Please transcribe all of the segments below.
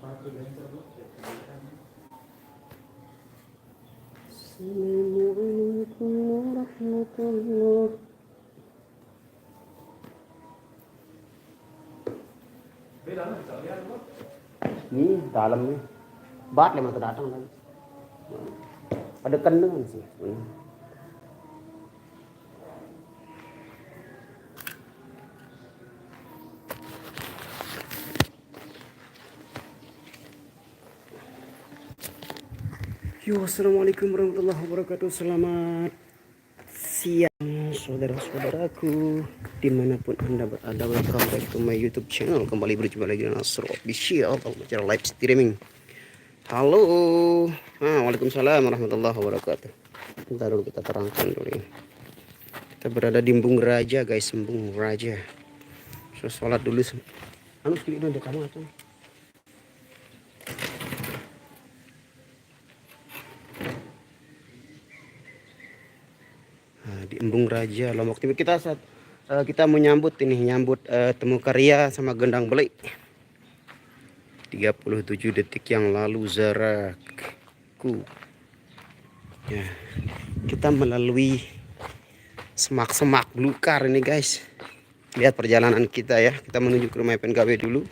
Assalamualaikum warahmatullahi. Ini dalam nih. Bat lima datang lagi. Ada kandungan sih. Yo, assalamualaikum warahmatullahi wabarakatuh. Selamat siang saudara-saudaraku dimanapun anda berada. Welcome back to my YouTube channel. Kembali berjumpa lagi dengan Nasr Official cara live streaming. Halo, waalaikumsalam warahmatullahi wabarakatuh. Bentar dulu kita terangkan dulu ini. Kita berada di Embung Raja guys, Embung Raja. So, sholat dulu. Anu sekali ada kamu atau? Di Embung Raja Lombok Timur kita menyambut temu karya sama Gendang Beli 37 detik yang lalu Zaraku ya, kita melalui semak-semak belukar ini guys. Lihat perjalanan kita ya, kita menuju ke rumah PNKW dulu,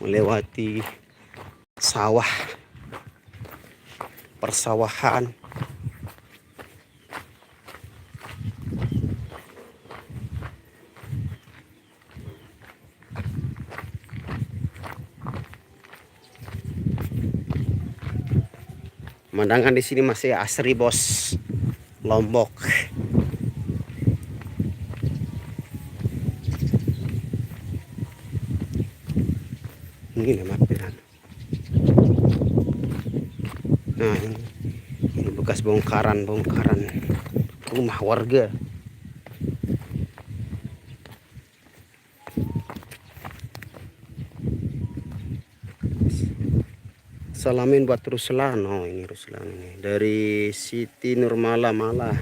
melewati sawah, persawahan. Pemandangan di sini masih asri bos, Lombok. Ini mapiran. Nah, ini bekas bongkaran rumah warga. Salamin buat Ruslan. Oh, ini Ruslan ini dari Siti Nurmala Malah.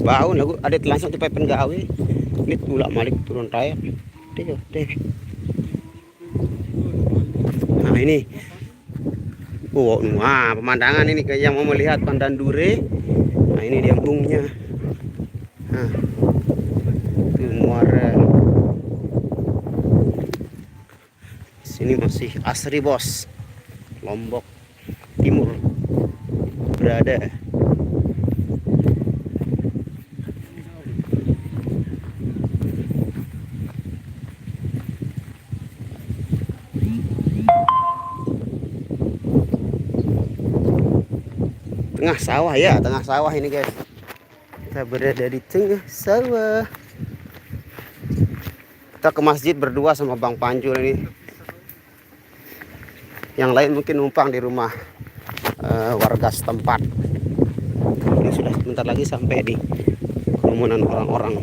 Bau lagu ada langsung sampai penggawe. Ini pula malik turun tayar. Deh. Nah, ini pemandangan ini kayak yang mau melihat Pandan Dure. Nah, ini dia embungnya. Nah, itu muara. Sini masih asri bos, Lombok Timur berada. Tengah sawah ya, tengah sawah ini guys. Kita berada di tengah sawah. Kita ke masjid berdua sama Bang Panjul ini. Yang lain mungkin numpang di rumah warga setempat. Ini sudah sebentar lagi sampai di kerumunan orang-orang.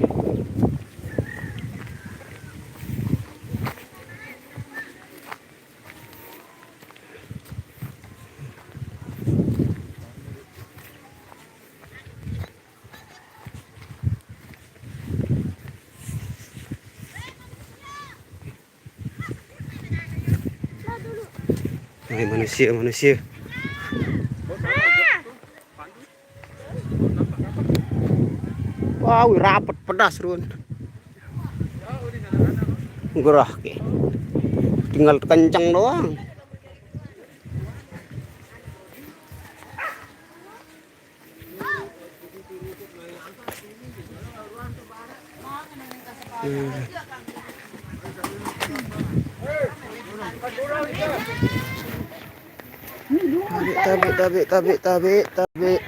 Ini manusia. Wow, rapet pedas run. Gerah ke. Tinggal kencang doang. Tabe. Nggih.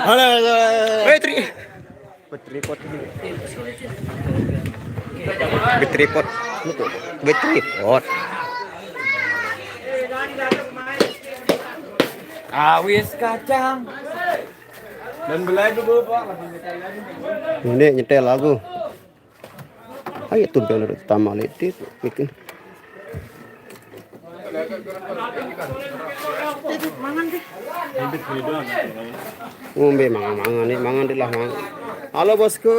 Halo. Betripot ini. Betripot. Betul. Betripot. Awis kacang. Dan belai dulu Pak. Ini nyetel lagu. Ayo tuh yang utama itu bikin. Ngombe mangan lah mangan. Halo bosku.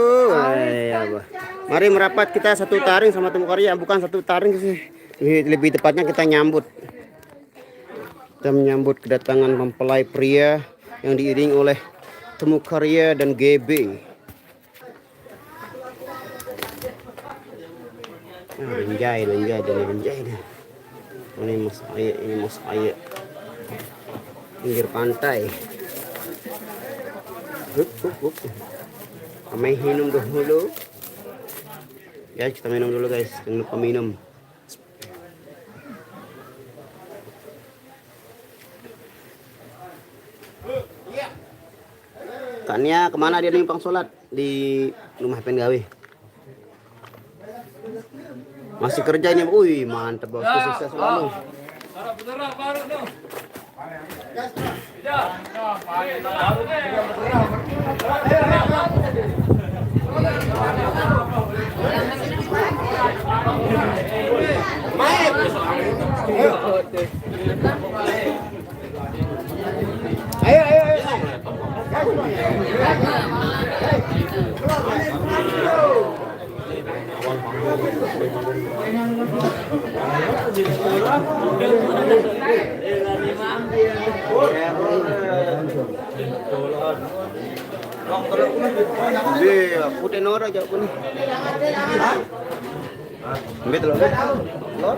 Mari merapat kita satu taring sama temu karya, bukan satu taring sih. Lebih tepatnya kita nyambut. Kita menyambut kedatangan mempelai pria yang diiringi oleh temu karya dan GB. Anjay. Ini mas ayah. Pinggir pantai. Kami minum dulu. Guys, kita minum dulu guys. Jangan lupa minum. Tanya kemana dia numpang sholat di rumah Penggawe. Masih kerja ini, wih mantap bos, sukses selalu. Ayo. Putih nora jauh pun. Ambil telur. Telur.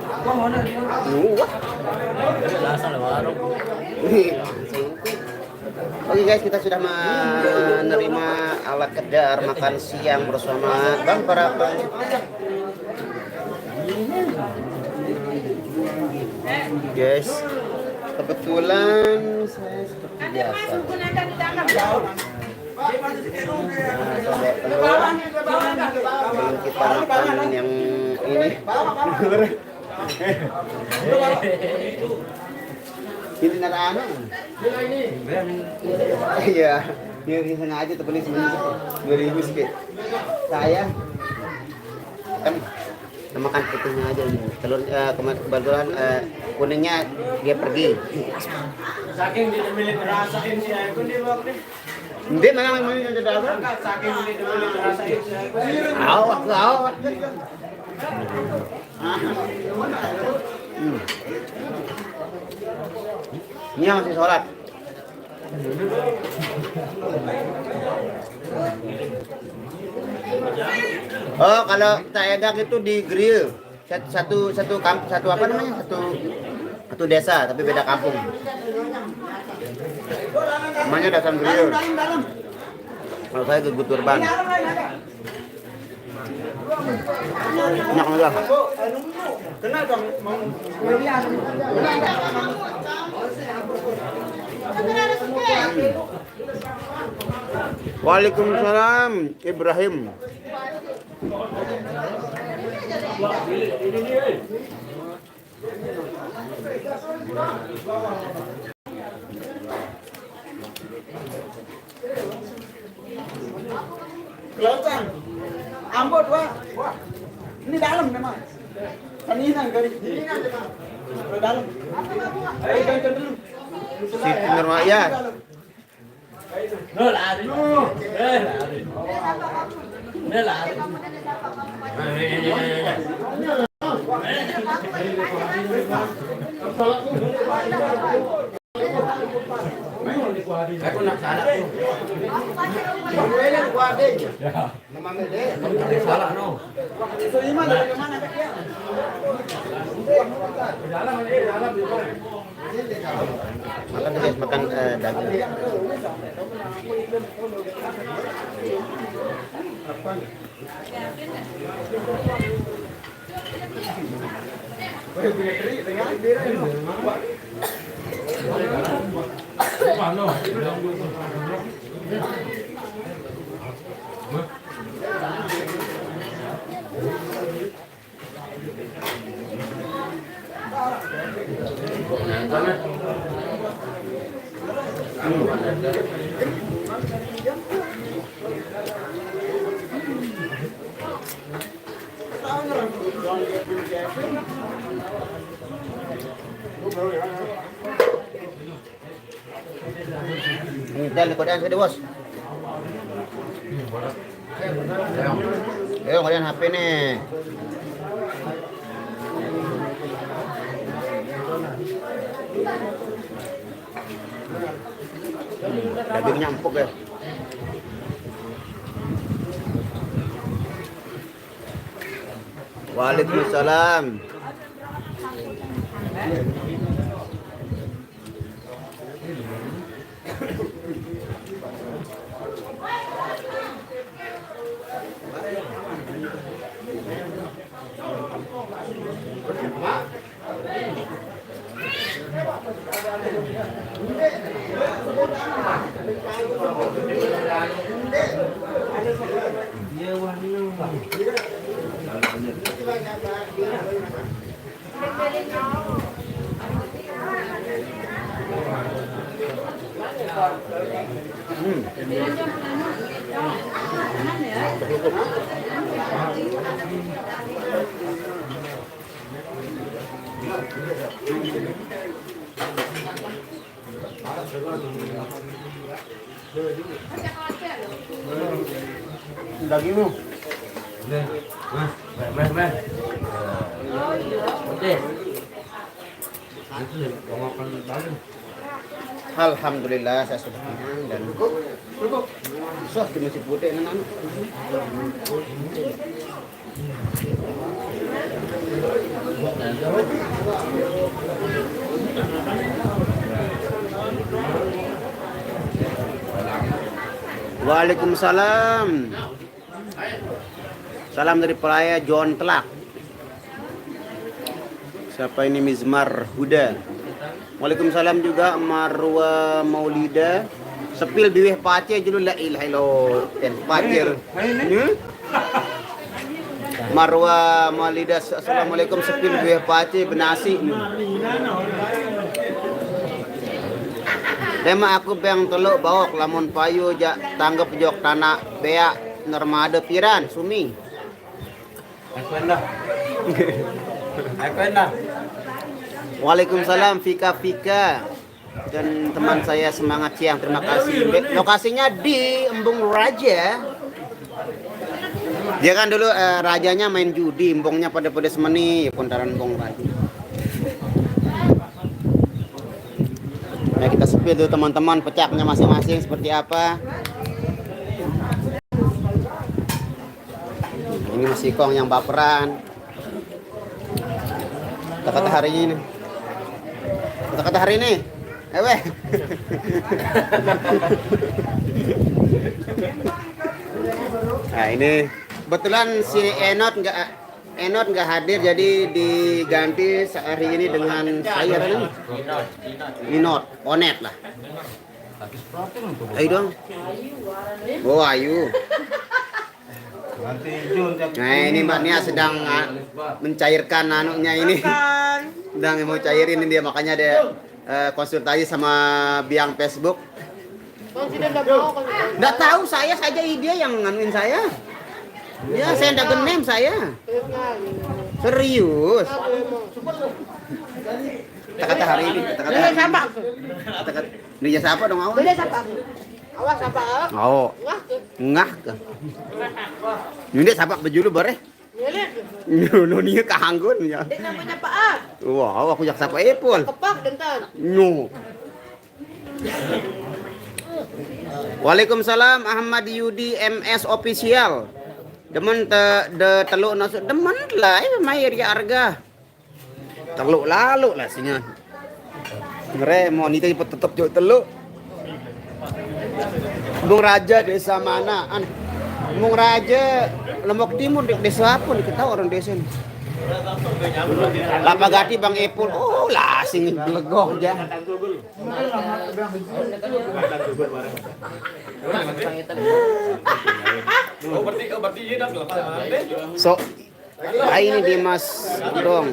Oke guys, kita sudah menerima alat kedar makan siang bersama Bang Parapan. Guys, kebetulan saya seperti biasa. Belum kita makan yang ini. Ini narana. Iya, ini sengaja tuh beli sebenarnya 2.000 sedikit. Saya kan makan putihnya aja nih. Telur kebetulan kuningnya dia pergi. Saking tidak milik rasain si aku di luar nih. Hindi na lang may nadadala. Saking tidak milik rasain si aku. Awat. Ini masih sholat. Oh, kalau taedak itu di grill. Satu apa namanya? Satu desa tapi beda kampung. Namanya dasar grill. Kalau saya ke Guturban. Enak enggak? Kenal dong mau Waalaikumsalam Ibrahim. Kelihatan. Ambot wah. Ini dalam memang. Kanina garis. Ini dalam. Ayo ganti dulu. Siti Nurmaya. Aku nak salah tu. Salah no. So ini mana dia? Makan guys, makan daging. Dan kodean saya bos. Ayo kodean HP nih. Dagingnya empuk ya. Waalaikumsalam. Dagingmu. Alhamdulillah saya sudah kenyang dan susah di masjid putih anak-anak. Waalaikumsalam. Salam dari pelaya John Telak. Siapa ini? Mizmar Huda. Waalaikumsalam juga Marwa Maulida. Sepil biweh pace julu la ilaha illallah. Pacir. Marwa Maulida. Assalamualaikum. Sepil biweh pace benasi. Tema aku bang teluk bawok lamun payu jak tanggap jok tanah beak normade piran sumi. Aku endah. Aku endah. Waalaikumsalam Fika dan teman saya semangat siang, terima kasih. Lokasinya di Embung Raja. Dia kan dulu rajanya main judi, embungnya pada semeni puntaran Embung Raja. Nah kita sepil tuh teman-teman pecaknya masing-masing seperti apa. Ini masih kong yang baperan. Kata-kata hari ini. Kata-kata hari ini. Weh. Nah ini kebetulan si Enot nggak hadir jadi diganti hari ini dengan saya kan. Ninot, Onet lah. Ayo dong. Oh Ayu. Nah ini Mbak Nia sedang mencairkan anunya ini. Sedang mau cairin ini dia, makanya dia konsultasi sama biang Facebook. Nggak tahu, saya saja dia yang nganuin saya. Ya saya nggak genem saya. Serius. Kata-kata hari ini. Kata-kata siapa? Dia siapa dong awal? Dia siapa? Awas apa? Oh. Ngah ke. Ini siapa bejulu bare? No nih kahanggun ya. Dek namanya Pak. Wah, aku jak sapa Epul. Kepak dentan. No. Waalaikumsalam Ahmad Yudi MS official. Demen de teluk nasuk demen lah mayar ya harga. Teluk lalu lah sinya. Ngere mau ni tetep jauh teluk. Embung Raja desa mana? Embung Raja Lombok Timur desa apa nih ketahu orang desa ini. Lapa Gati Bang Epul. Oh lah sing blegoh aja. So ini Dimas dong.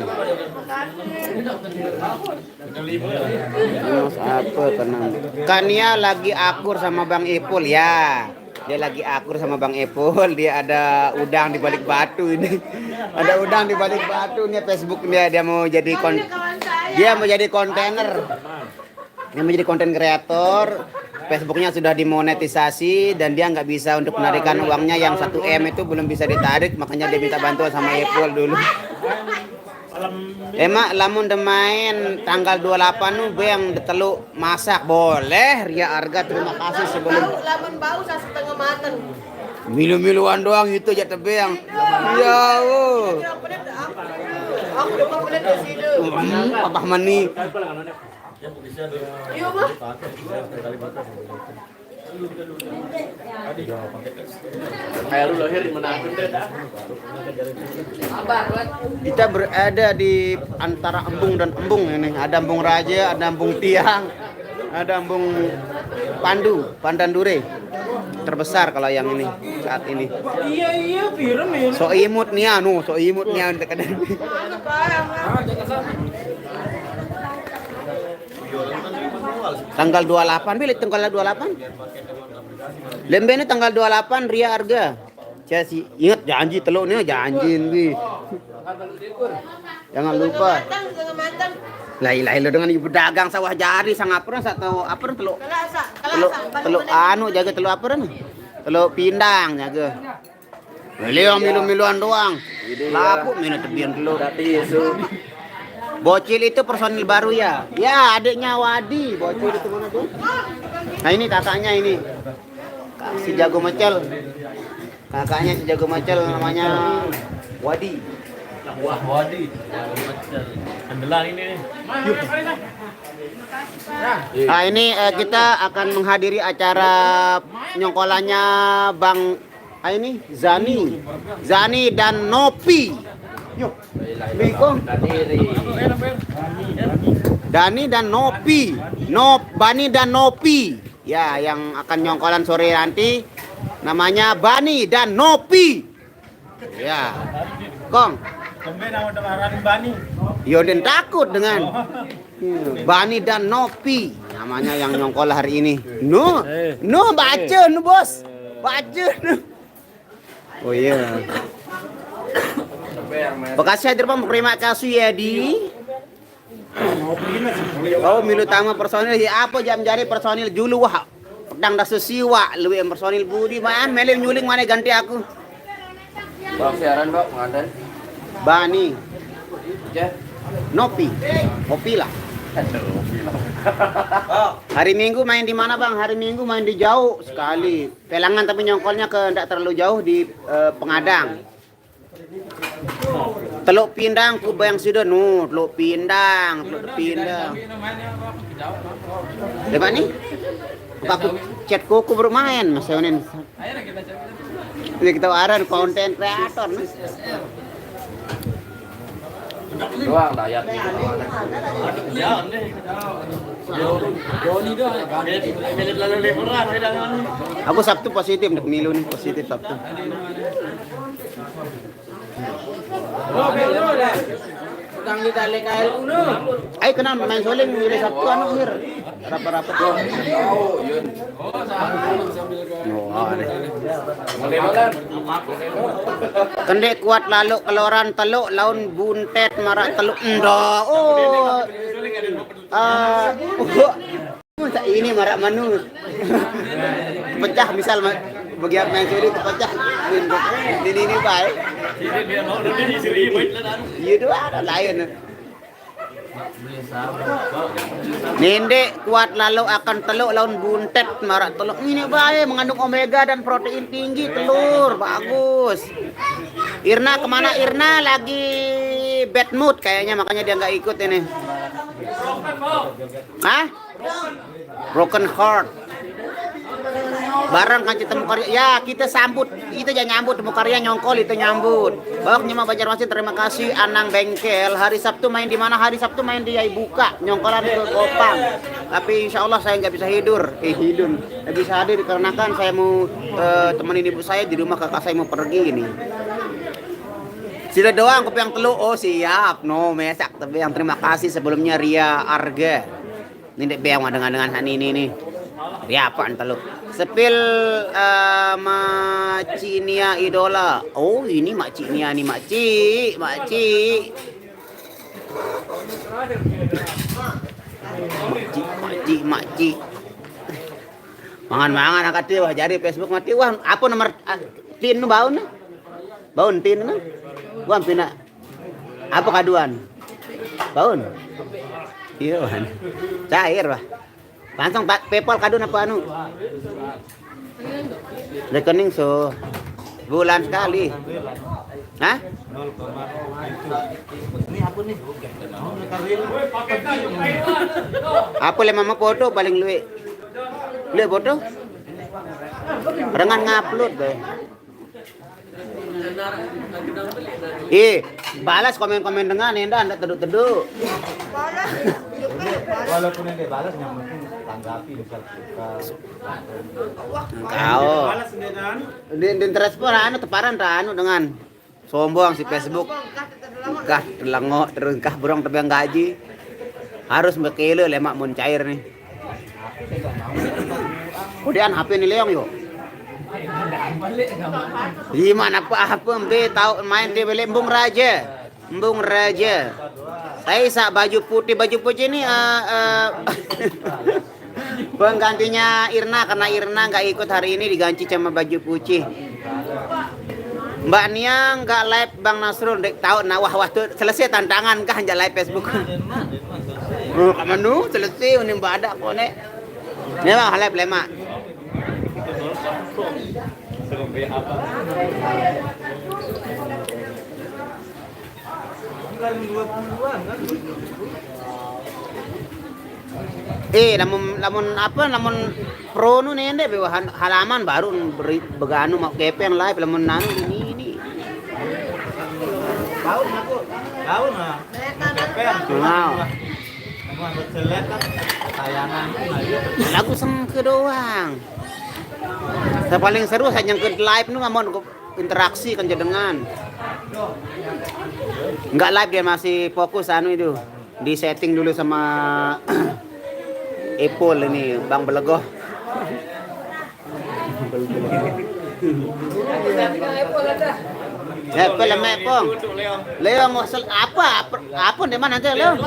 Dimas apa kenang? Kania lagi akur sama Bang Ipul ya. Dia lagi akur sama Bang Epul. Dia ada udang di balik batu ini. Ada udang di balik batu nih Facebook dia mau jadi dia mau jadi kontainer. Dia mau jadi konten kreator. Facebooknya sudah dimonetisasi dan dia nggak bisa untuk menarikan uangnya yang 1 M itu belum bisa ditarik, makanya dia minta bantuan sama Epul dulu. Emak lamun demain tanggal 28 nu yang teluk masak boleh Ria Arga terima kasih sebelum lamun bau setengah mateng. milu-miluan doang itu aja tebe yang ya Aku depan boleh di sini. Papa mani Iya, Mah. Kayak lu lahir di mana pun deh dah. kita berada di antara embung dan embung ini. Ada embung raja, ada embung tiang, ada embung pandan dure terbesar kalau yang ini saat ini. Iya, film ya. So imut nih anu, so imut nih kadang. Tanggal 28 bilik tanggal 28. Lembe ini tanggal 28 Ria Arga. Saya sih ingat janji teluk nih janji nih. Jangan lupa. Setengah mateng. Lah lo dengan ibu dagang sawah jari sang apron atau apron teluk. Teluk anu jaga teluk apron. Teluk pindang jaga. Beliau milu-miluan doang. Lapuk minum tebian teluk. Bocil itu personil baru ya? Ya adiknya Wadi. Bocil itu mana tuh? Nah ini kakaknya ini. Si jago macel. Kakaknya si jago macel namanya Wadi. Wah, Wadi. Andalan ini nih. Nah ini kita akan menghadiri acara nyongkolannya Bang ini Zani dan Nopi. Yuk, Biko. Dani dan Nopi. Bani dan Nopi. Ya, yang akan nyongkolan sore nanti namanya Bani dan Nopi. Ya. Kong. Kemben nama dengaran Bani. Yoden takut dengan Bani dan Nopi. Namanya yang nyongkol hari ini. No baca no bos. Baca no. Oh iya. Bekasi hadir Bang, terima kasih ya di. Oh milu tama personil ya apa jam jari personil julu wah. Pedang dah sesiwa lebih personil budi man melem nyuling mana ganti aku. Bang siaran, Bang, pengantin. Bani. Ya. Nopi. Kopi lah. Hari Minggu main di mana Bang? Hari Minggu main di jauh sekali. Pelangan tapi nyongkolnya ke enggak terlalu jauh di Pengadang. Teluk Pindang kuba yang sudah Teluk Pindang. Depan nih? Aku chat kuku bermain Mas Yonin. Kita aran konten kreator nih. Doang dayat nih. Jangan deh. Joni doang. Milit lalu leveran bedang. Aku Sabtu positif untuk milu nih, positif Sabtu. Udang di tali kail uno. Ay kenal main soling milih Sabtu anu hir. Rapat-rapat doang. Oh, yun. Kendek kuat lalu keluaran teluk laun buntet marak teluk endo. Ini marak manus. Pecah misal bagi main sulit pecah. Ini baik. Iya doa ada lain. Nende kuat lalu akan teluk laun buntet marak teluk ini baik mengandung omega dan protein tinggi telur bagus. Irna kemana Irna lagi bad mood kayaknya makanya dia nggak ikut ini. Hah? Broken heart. Barang kan temu karya ya kita sambut itu jangan nyambut temu karya nyongkol itu nyambut. Bawaknya mah Banjarmasin terima kasih Anang Bengkel. Hari Sabtu main di mana? Hari Sabtu main di Yai Buka nyongkolan ke Kopang. Tapi insya Allah saya nggak bisa nggak bisa hadir karena kan saya mau temenin ibu saya di rumah kakak saya mau pergi ini. Sudah doang kopi yang teluk. Oh siap no mesak tapi yang terima kasih sebelumnya Ria Arga. Ini beang dengan ini nih. Ria apaan teluk? Sepil Makcik Nia idola. Oh, ini Makcik Nia nih, Makcik. Makcik, Makcik. Mangan-mangan angkat dia wah jari Facebook mati wah apa nomor tin nu baun? Baun tin nu. Gua pina. Apa kaduan? Baun. Iya, wan. Cair wah. Langsung PayPal kadun apa anu? Rekening so bulan sekali. Hah? Ini apa nih? Apa le mama foto paling luwe? Luwe foto? Rengan ngupload deh. Balas komen-komen dengan anda teduk-teduk. Walaupun yang dibalas yang penting tanggapi misal Kau. Di transport anu teparan anu dengan sombong si Facebook. Kah telengok terus kah burung tebang gaji. Harus bekele lemak mun cair nih. Kemudian HP ni leong yo. Gimana apa mbe tahu main dia beli embung raja. Saya sak baju putih ini penggantinya Irna karena Irna nggak ikut hari ini diganti sama baju putih. Mbak Nia nggak live Bang Nasrul dek tahu nah wah tuh selesai tantangan kah nggak live Facebook. Kamanu selesai uning badak kok nek. Ini bang live lema. Namun pro nu nende halaman baru beganu mau kepen live lamun nanu ini. Baun aku. Baun lah. Wow. Namun selek kan tayangan Lagu sengke doang. Yang paling seru saya yang ke live nu ngamon interaksi kan jadengan. Enggak live dia masih fokus anu itu. Di setting dulu sama Apple ini Bang Belegoh. Apple lemek pong. Leong apa di mana nanti Leong?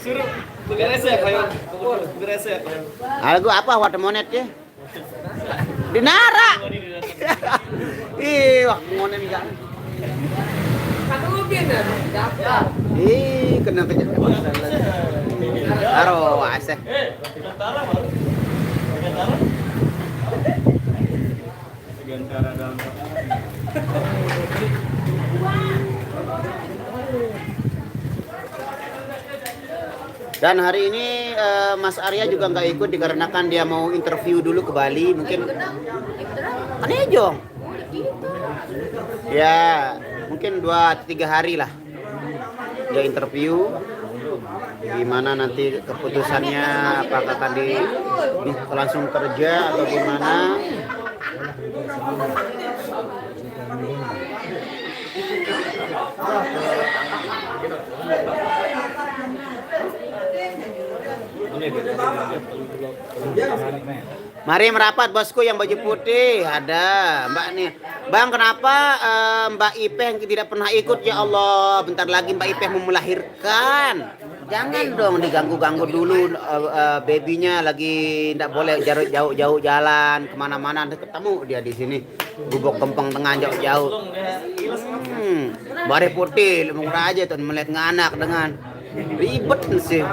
suruh beresek ayo. Beresek. Lagu apa watermonet ya? Dinara. Ih, wah monet enggak. Kena kejadian. Aro aseh. Gantara dalam. Dan hari ini Mas Arya juga nggak ikut dikarenakan dia mau interview dulu ke Bali mungkin. Aneh Jong. Ya, mungkin 2-3 hari lah. Dia interview. Gimana nanti keputusannya apakah akan langsung kerja atau gimana? Mari merapat bosku yang baju putih ada Mbak nih. Bang kenapa Mbak Ipeh yang tidak pernah ikut ya Allah. Bentar lagi Mbak Ipeh mau melahirkan. Jangan dong diganggu-ganggu dulu babynya lagi tidak boleh jauh-jauh jalan kemana-mana ketemu dia di sini bubuk kempeng tengah jauh-jauh. Bare putih mau aja tuh melihat nganak dengan ribet sih.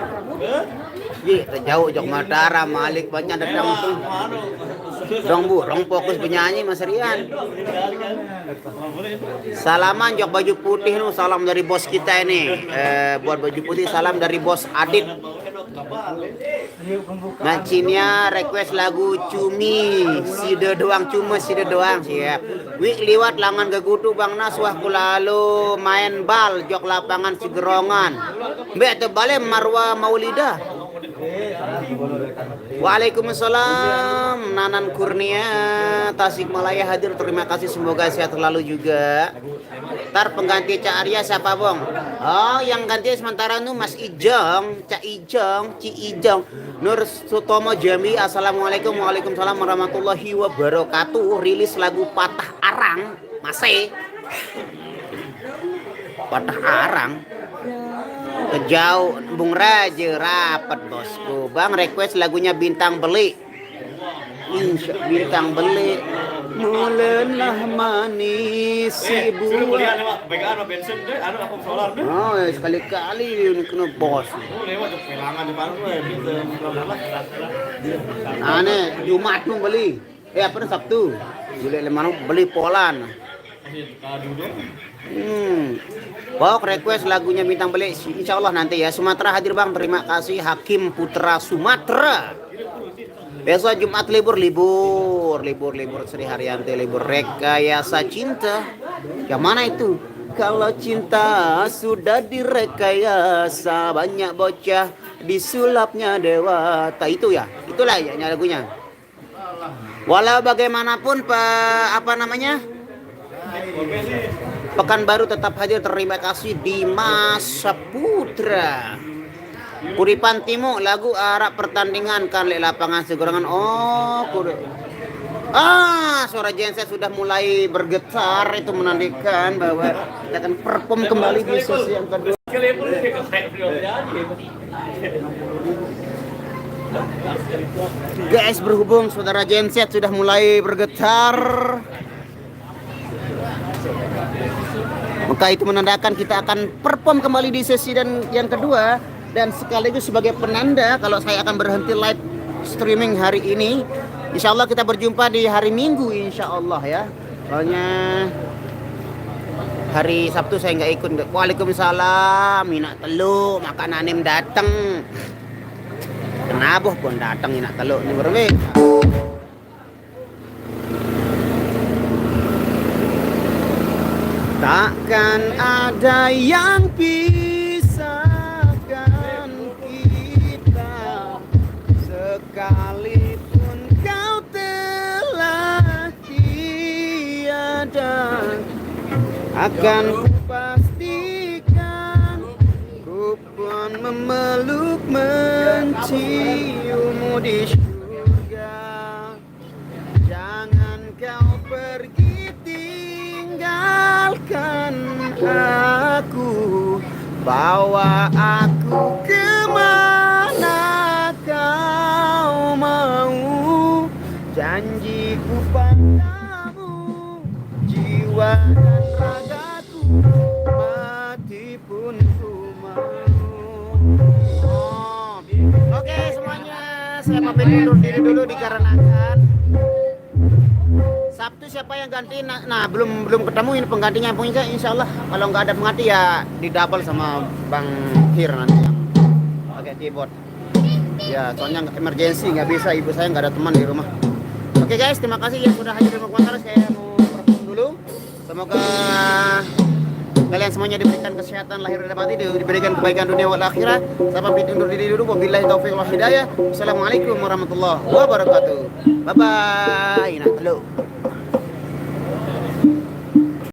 Ji, jauh jok Matara, Malik banyak datang tuh. Dong bu, dong fokus penyanyi Mas Rian. Salaman jok baju putih nu, salam dari bos kita ini. Buat baju putih salam dari bos Adit. Mancinya request lagu Cumi, side doang siap. Wik liwat langan gegutu Bang Nas wah kulalu main bal jok lapangan Sigerongan. Mbak tebale Marwa Maulida. Waalaikumsalam Nanan Kurnia Tasikmalaya hadir, terima kasih, semoga sehat selalu juga. Ntar pengganti Cak Arya siapa Bong? Oh yang ganti sementara nu Mas Ijong, Cak Ijong, Ci Ijong, Nur Sutomo Jambi. Assalamualaikum. Waalaikumsalam warahmatullahi wabarakatuh. Rilis lagu Patah Arang masih Patah Arang kejauh Bung Raja rapat bosku. Bang request lagunya Bintang Beli. Insya Bintang Beli mulenlah manis si buah. Oh sekali-kali ini kena bos. Aneh Jumat pun beli. Apa nih Sabtu? Beli Polan. Pok request lagunya Bintang Beli, insya Allah nanti ya. Sumatera hadir bang, terima kasih. Hakim Putra Sumatera. Besok Jumat libur Sri Haryanti libur. Rekayasa cinta yang mana itu? Kalau cinta sudah direkayasa, banyak bocah disulapnya dewata. Itu ya, itulah ya lagunya. Walau bagaimanapun apa namanya, Pekanbaru tetap hadir, terima kasih. Dimas Saputra. Kuripan Timo lagu Arab pertandingan kan lek lapangan segurangan. Oh suara genset sudah mulai bergetar, itu menandakan bahwa kita akan perform kembali di sesi yang kedua. Guys, berhubung saudara genset sudah mulai bergetar, maka itu menandakan kita akan perform kembali di sesi dan yang kedua. Dan sekaligus sebagai penanda kalau saya akan berhenti live streaming hari ini. Insya Allah kita berjumpa di hari Minggu insya Allah ya. Soalnya hari Sabtu saya nggak ikut. Waalaikumsalam. Ina telu makan anem datang. Kenapa pun datang ina telu ini berbeda. Takkan ada yang sekalipun kau telah tiada, akan kupastikan ku pun memeluk menciummu di surga. Jangan kau pergi tinggalkan aku, bawa aku kemana kau mau. Janjiku padamu, jiwa dan ragaku, mati pun ku mau. Oke semuanya, saya pamit undur diri dulu dikarenakan Sabtu siapa yang ganti? Nah belum ketemu ini penggantinya. Punya insya Allah kalau nggak ada pengganti ya di double sama Bang Hir nanti yang pakai keyboard. Ya soalnya emergency, nggak bisa, ibu saya nggak ada teman di rumah. Oke guys, terima kasih yang sudah hadir di komentar. Saya mau perform dulu. Semoga kalian semuanya diberikan kesehatan lahir dan batin, diberikan kebaikan dunia wal akhirah. Saya pamit undur diri dulu. Wabillahi taufiq wal hidayah. Assalamualaikum warahmatullahi wabarakatuh. Bye bye. Nah, halo.